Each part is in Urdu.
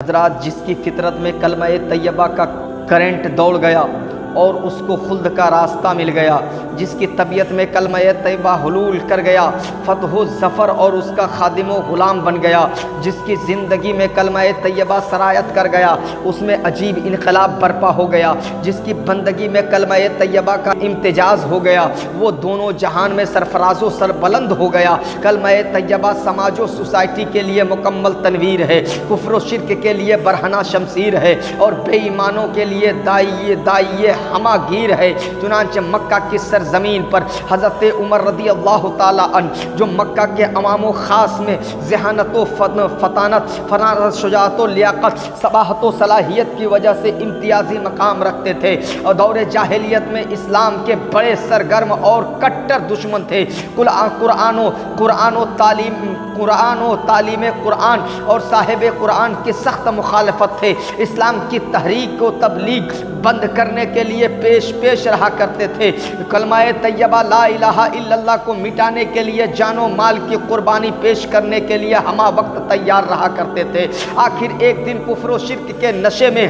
حضرات جس کی فطرت میں کلمہ طیبہ کا کرنٹ دوڑ گیا اور اس کو خلد کا راستہ مل گیا، جس کی طبیعت میں کلمہ طیبہ حلول کر گیا، فتح و ظفر اور اس کا خادم و غلام بن گیا، جس کی زندگی میں کلمہ طیبہ سرایت کر گیا، اس میں عجیب انقلاب برپا ہو گیا، جس کی بندگی میں کلمہ طیبہ کا امتزاج ہو گیا، وہ دونوں جہان میں سرفراز و سربلند ہو گیا۔ کلمہ طیبہ سماج و سوسائٹی کے لیے مکمل تنویر ہے، کفر و شرک کے لیے برہنہ شمشیر ہے، اور بے ایمانوں کے لیے دائی ہما گیر ہے۔ چنانچہ مکہ کی سرزمین پر حضرت عمر رضی اللہ تعالی عنہ، جو مکہ کے عوام و خاص میں ذہانت و فطانت، فرانت، شجاعت و لیاقت، صباحت و صلاحیت کی وجہ سے امتیازی مقام رکھتے تھے، اور دور جاہلیت میں اسلام کے بڑے سرگرم اور کٹر دشمن تھے۔ قرآن و تعلیم قرآن اور صاحب قرآن کی سخت مخالفت تھے، اسلام کی تحریک و تبلیغ بند کرنے کے لیے پیش رہا کرتے تھے، کلمہ طیبہ لا الہ الا اللہ کو مٹانے کے لیے جان و مال کی قربانی پیش کرنے کے لیے ہمہ وقت تیار رہا کرتے تھے۔ آخر ایک دن کفر و شرک کے نشے میں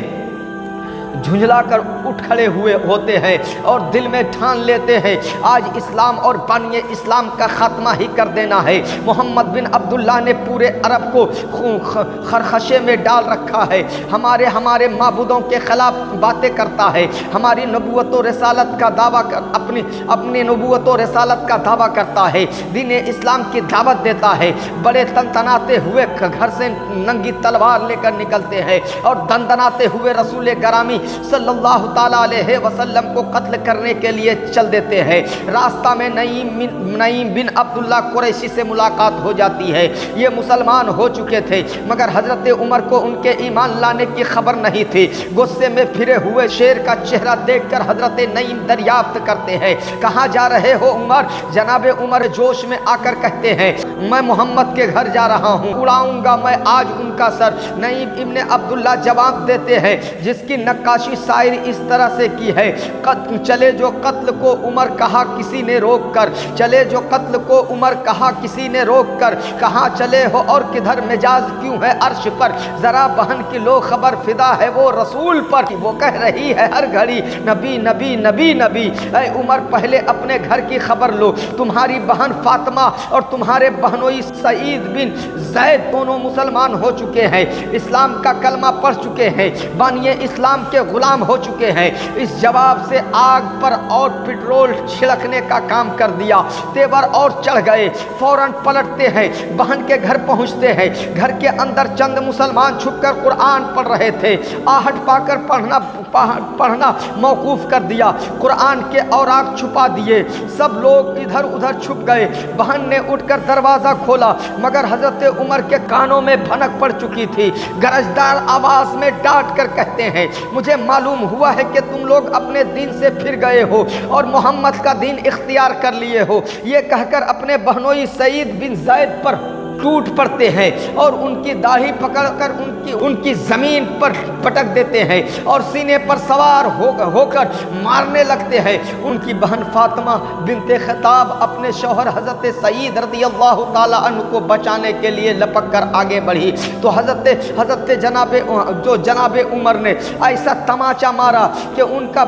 جھنجلا کر اٹھ کھڑے ہوتے ہیں اور دل میں ٹھان لیتے ہیں آج اسلام اور بانی اسلام کا خاتمہ ہی کر دینا ہے۔ محمد بن عبداللہ نے پورے عرب کو خرخشے میں ڈال رکھا ہے، ہمارے معبودوں کے خلاف باتیں کرتا ہے، ہماری نبوت و رسالت کا دعویٰ اپنی نبوت و رسالت کا دعویٰ کرتا ہے، دین اسلام کی دعوت دیتا ہے، بڑے تنتناتے ہوئے گھر سے ننگی تلوار لے کر نکلتے ہیں اور دندناتے ہوئے رسول گرامی صلی اللہ تعالیٰ علیہ وسلم کو قتل کرنے کے لیے چل دیتے ہیں۔ راستہ میں نعیم بن عبداللہ قریشی سے ملاقات ہو جاتی ہے، یہ مسلمان ہو چکے تھے مگر حضرت عمر کو ان کے ایمان لانے کی خبر نہیں تھی۔ غصے میں پھرے ہوئے شیر کا چہرہ دیکھ کر حضرت نعیم دریافت کرتے ہیں، کہاں جا رہے ہو عمر؟ جناب عمر جوش میں آ کر کہتے ہیں، میں محمد کے گھر جا رہا ہوں، اڑاؤں گا میں آج ان کا سر۔ نعیم ابن عبداللہ جواب دیتے ہیں، جس کی نقاشی شاعر اس طرح سے کی ہے، چلے جو قتل کو عمر کہا کسی نے روک کر، چلے جو قتل کو عمر کہا کسی نے روک کر، کہاں چلے ہو اور کدھر مجاز کیوں ہے عرش پر، ذرا بہن کی لو خبر فدا ہے وہ رسول پر، وہ کہہ رہی ہے ہر گھڑی نبی نبی نبی نبی۔ اے عمر پہلے اپنے گھر کی خبر لو، تمہاری بہن فاطمہ اور تمہارے بہنوئی سعید بن زید دونوں مسلمان ہو چکے ہیں، اسلام کا کلمہ پڑھ چکے ہیں، بانی اسلام کے غلام ہو چکے ہیں۔ اس جواب سے آگ پر اور پٹرول چھڑکنے کا کام کر دیا، تیور اور چڑھ گئے، فوراً پلٹتے ہیں، بہن کے گھر پہنچتے ہیں، گھر کے اندر چند مسلمان چھپ کر قرآن پڑھ رہے تھے، آہٹ پا کر پڑھنا موقوف کر دیا، قرآن کے اوراق چھپا دیے، سب لوگ ادھر ادھر چھپ گئے۔ بہن نے اٹھ کر دروازہ کھولا مگر حضرت عمر کے کانوں میں بھنک پڑ چکی تھی، گرجدار آواز میں ڈانٹ کر کہتے ہیں، مجھے معلوم ہوا ہے کہ تم لوگ اپنے دین سے پھر گئے ہو اور محمد کا دین اختیار کر لیے ہو۔ یہ کہہ کر اپنے بہنوئی سعید بن زید پر ٹوٹ پڑتے ہیں اور ان کی داڑھی پکڑ کر ان کی زمین پر پٹک دیتے ہیں اور سینے پر سوار ہو کر مارنے لگتے ہیں۔ ان کی بہن فاطمہ بنت خطاب اپنے شوہر حضرت سعید رضی اللہ تعالی عنہ کو بچانے کے لیے لپک کر آگے بڑھی تو حضرت جناب عمر نے ایسا تماچا مارا کہ ان کا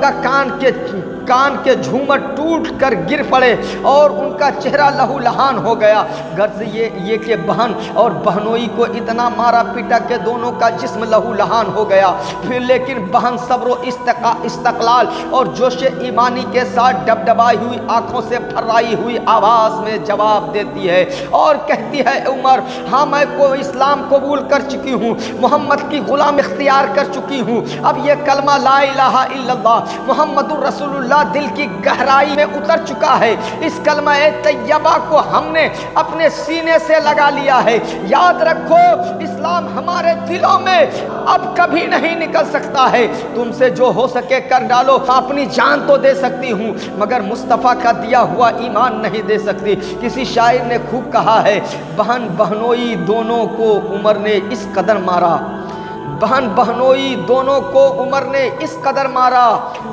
کان کے جھومر ٹوٹ کر گر پڑے اور ان کا چہرہ لہو لہان ہو گیا۔ غرض یہ کہ بہن اور بہنوئی کو اتنا مارا پیٹا کہ دونوں کا جسم لہو لہان ہو گیا، پھر لیکن بہن صبر و استقلال اور جوش ایمانی کے ساتھ ڈبڈبائی ہوئی آنکھوں سے پھرائی ہوئی آواز میں جواب دیتی ہے اور کہتی ہے، عمر ہاں میں اسلام قبول کر چکی ہوں، محمد کی غلام اختیار کر چکی ہوں، اب یہ کلمہ لا الہ الا اللہ محمد الرسول اللہ دل کی گہرائی میں اتر چکا ہے، اس کلمہ طیبہ کو ہم نے اپنے سینے سے لگا لیا ہے، یاد رکھو اسلام ہمارے دلوں میں اب کبھی نہیں نکل سکتا ہے، تم سے جو ہو سکے کر ڈالو، اپنی جان تو دے سکتی ہوں مگر مصطفیٰ کا دیا ہوا ایمان نہیں دے سکتی۔ کسی شاعر نے خوب کہا ہے، بہن بہنوئی دونوں کو عمر نے اس قدر مارا بہن بہنوئی دونوں کو عمر نے اس قدر مارا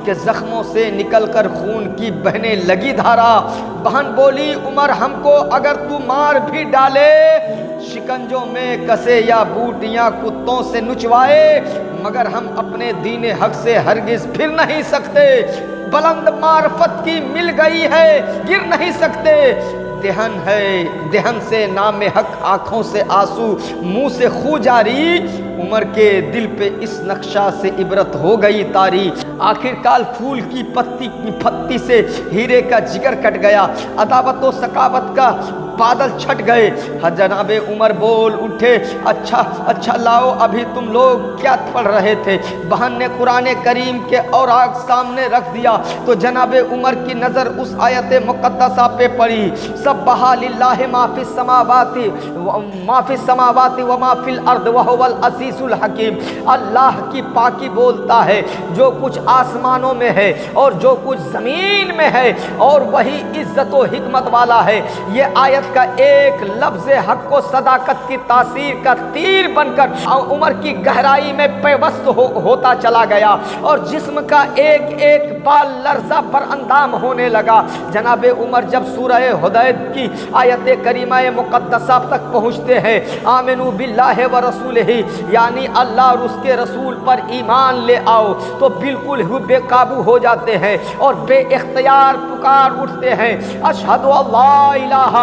کہ زخموں سے نکل کر خون کی بہنے لگی دھارا۔ بہن بولی عمر ہم کو اگر تو مار بھی ڈالے، شکنجوں میں کسے یا بوٹیاں کتوں سے نچوائے، مگر ہم اپنے دین حق سے ہرگز پھر نہیں سکتے۔ بلند معرفت کی مل گئی ہے، گر نہیں سکتے۔ دہن ہے دہن سے نام حق، آنکھوں سے آنسو، منہ سے خون جاری۔ عمر کے دل پہ اس نقشہ سے عبرت ہو گئی طاری۔ آخر کار پھول کی پتی سے ہیرے کا جگر کٹ گیا، عداوت و ثقافت کا بادل چھٹ گئے۔ جناب عمر بول اٹھے، اچھا لاؤ، ابھی تم لوگ کیا پڑھ رہے تھے؟ بہن نے قرآن کریم کے اوراق سامنے رکھ دیا تو جناب عمر کی نظر اس آیت مقدسہ پہ پڑی، سبح للہ ما فی السماوات وما فی الارض وہو العزیز الحکیم۔ اللہ کی پاکی بولتا ہے جو کچھ آسمانوں میں ہے اور جو کچھ زمین میں ہے، اور وہی عزت و حکمت والا ہے۔ یہ آیت کا ایک لفظ حق و صداقت کی تاثیر کا تیر بن کر عمر کی گہرائی میں پیوست ہوتا چلا گیا اور جسم کا ایک ایک بال لرزہ پر اندام ہونے لگا۔ جناب عمر جب سورہ حدید کی آیت کریمہ مقدسہ تک پہنچتے ہیں، آمنو باللہ و رسولہ، یعنی اللہ اور اس کے رسول پر ایمان لے آؤ، تو بالکل ہی بے قابو ہو جاتے ہیں اور بے اختیار پکار اٹھتے ہیں، اشہد اللہ الہ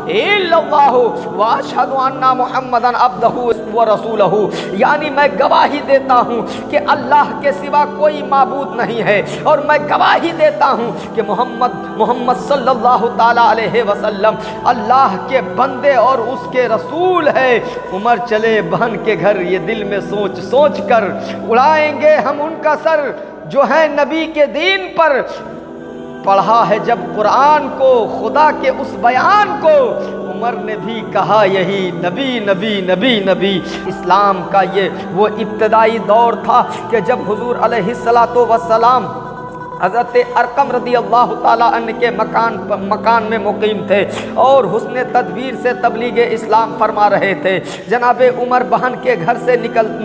الا اللہ واشہد ان محمدن عبدہ ورسولہ، یعنی میں گواہی دیتا ہوں کہ اللہ کے سوا کوئی معبود نہیں ہے، اور میں گواہی دیتا ہوں کہ محمد صلی اللہ تعالی علیہ وسلم اللہ کے بندے اور اس کے رسول ہے۔ عمر چلے بہن کے گھر، یہ دل میں سوچ سوچ کر اڑائیں گے ہم ان کا سر جو ہے نبی کے دین پر۔ پڑھا ہے جب قرآن کو، خدا کے اس بیان کو، عمر نے بھی کہا یہی نبی نبی نبی نبی۔ اسلام کا یہ وہ ابتدائی دور تھا کہ جب حضور علیہ السلام حضرت ارقم رضی اللہ تعالیٰ عنہ کے مکان میں مقیم تھے اور حسن تدبیر سے تبلیغ اسلام فرما رہے تھے۔ جناب عمر بہن کے گھر سے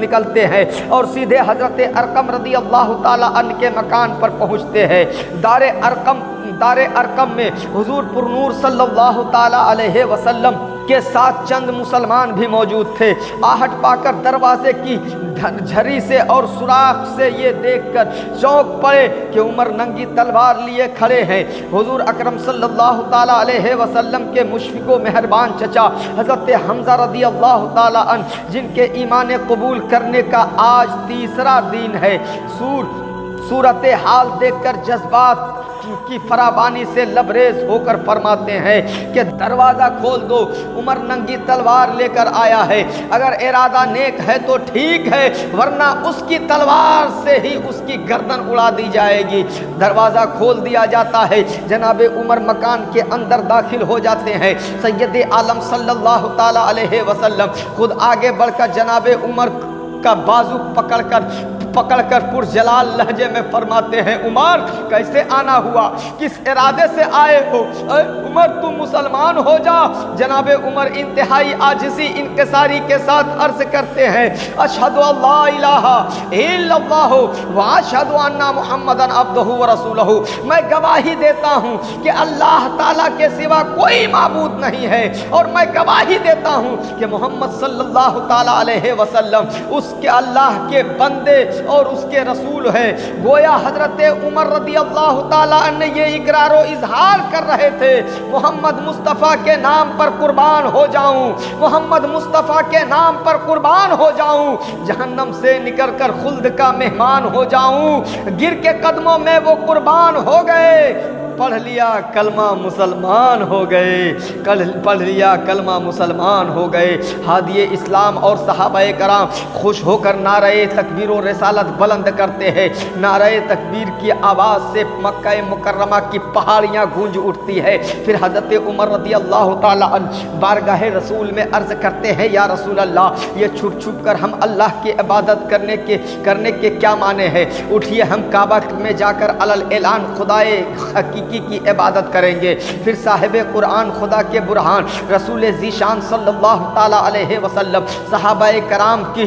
نکلتے ہیں اور سیدھے حضرت ارقم رضی اللہ تعالیٰ عنہ کے مکان پر پہنچتے ہیں۔ دار ارقم میں حضور پر نور صلی اللہ تعالیٰ علیہ وسلم کے ساتھ چند مسلمان بھی موجود تھے۔ آہٹ پا کر دروازے کی جھری سے اور سوراخ سے یہ دیکھ کر چونک پڑے کہ عمر ننگی تلوار لیے کھڑے ہیں۔ حضور اکرم صلی اللہ تعالیٰ علیہ وسلم کے مشفق و مہربان چچا حضرت حمزہ رضی اللہ تعالیٰ عنہ، جن کے ایمان قبول کرنے کا آج تیسرا دن ہے، صورت حال دیکھ کر جذبات کی فراوانی سے لبریز ہو کر فرماتے ہیں کہ دروازہ کھول دو، عمر ننگی تلوار لے کر آیا ہے، اگر ارادہ نیک ہے تو ٹھیک ہے، ورنہ اس کی تلوار سے ہی اس کی گردن اڑا دی جائے گی۔ دروازہ کھول دیا جاتا ہے، جناب عمر مکان کے اندر داخل ہو جاتے ہیں۔ سید عالم صلی اللہ تعالی علیہ وسلم خود آگے بڑھ کر جناب عمر کا بازو پکڑ کر پرجلال لہجے میں فرماتے ہیں، عمر کیسے آنا ہوا، کس ارادے سے آئے ہو؟ اے عمر تو مسلمان ہو جا۔ جناب عمر انتہائی عاجزی انکساری کے ساتھ عرض کرتے ہیں، اشہد اللہ الہ الا اللہ واشہد ان محمدن عبدہ ورسولہ، میں گواہی دیتا ہوں کہ اللہ تعالیٰ کے سوا کوئی معبود نہیں ہے، اور میں گواہی دیتا ہوں کہ محمد صلی اللہ تعالیٰ علیہ وسلم اس کے اللہ کے بندے اور اس کے رسول ہے۔ گویا حضرت عمر رضی اللہ تعالیٰ عنہ یہ اقرار و اظہار کر رہے تھے، محمد مصطفیٰ کے نام پر قربان ہو جاؤں، محمد مصطفیٰ کے نام پر قربان ہو جاؤں، جہنم سے نکل کر خلد کا مہمان ہو جاؤں۔ گر کے قدموں میں وہ قربان ہو گئے، پڑھ لیا کلمہ مسلمان ہو گئے، پڑھ لیا کلمہ مسلمان ہو گئے۔ ہادی اسلام اور صحابہ کرام خوش ہو کر نعرہ تکبیر و رسالت بلند کرتے ہیں۔ نعرہ تکبیر کی آواز سے مکہ مکرمہ کی پہاڑیاں گونج اٹھتی ہے۔ پھر حضرت عمر رضی اللہ تعالی عنہ بارگاہ رسول میں عرض کرتے ہیں، یا رسول اللہ، یہ چھپ چھپ کر ہم اللہ کی عبادت کرنے کے کیا معنی ہے؟ اٹھیے ہم کعبہ میں جا کر اعلان خدائے حقیقی کی عبادت کریں گے۔ پھر صاحب قرآن، خدا کے برہان، رسول ذی شان صلی اللہ تعالی علیہ وسلم صحابہ کرام کی